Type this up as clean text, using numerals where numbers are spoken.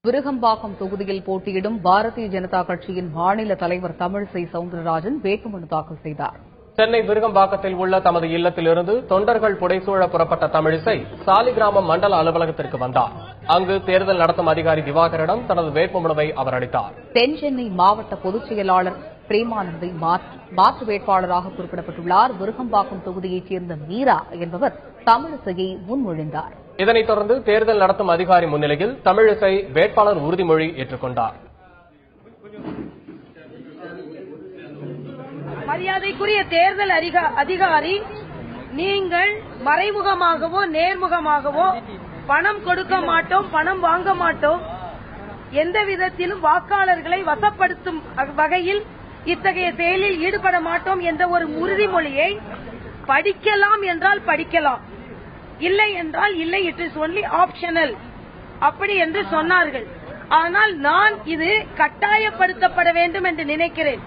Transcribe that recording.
விருகம்பாக்கம் தொகுதியில் போட்டியிடும் பாரதிய ஜனதா கட்சியின் மாநில தலைவர் தமிழிசை சவுந்தரராஜன் வேட்புமனு தாக்கல் செய்தார். சென்னை விருகம்பாக்கத்தில் உள்ள தமது இல்லத்திலிருந்து தொண்டர்கள் புடைசூழ புறப்பட்ட தமிழிசை சாலிகிராமம் மண்டல அலுவலகத்திற்கு வந்தார். அங்கு தேர்தல் நடத்தும் அதிகாரி திவாகரிடம் தனது வேட்புமனுவை அவர் அளித்தார். தென் சென்னை மாவட்ட பொதுச் செயலாளர் பிரேமானந்தை மாற்று வேட்பாளராக குறிப்பிடப்பட்டுள்ளார். விருகம்பாக்கம் தொகுதியைச் சேர்ந்த மீரா என்பவர் தமிழிசையை முன்மொழிந்தார். இதனைத் தொடர்ந்து தேர்தல் நடத்தும் அதிகாரி முன்னிலையில் தமிழிசை வேட்பாளர் உறுதிமொழி ஏற்றுக்கொண்டார். மரியாதைக்குரிய தேர்தல் அதிகாரி, நீங்கள் மறைமுகமாகவோ நேர்முகமாகவோ பணம் கொடுக்க மாட்டோம், பணம் வாங்க மாட்டோம், எந்த விதத்திலும் வாக்காளர்களை வசப்படுத்தும் வகையில் இத்தகைய செயலில் ஈடுபட மாட்டோம் என்ற ஒரு உறுதிமொழியை படிக்கலாம் என்றால் படிக்கலாம், இல்லை என்றால் இல்லை, இட் இஸ் ஒன்லி ஆப்ஷனல் அப்படி என்று சொன்னார்கள். ஆனால் நான் இது கட்டாயப்படுத்தப்பட வேண்டும் என்று நினைக்கிறேன்.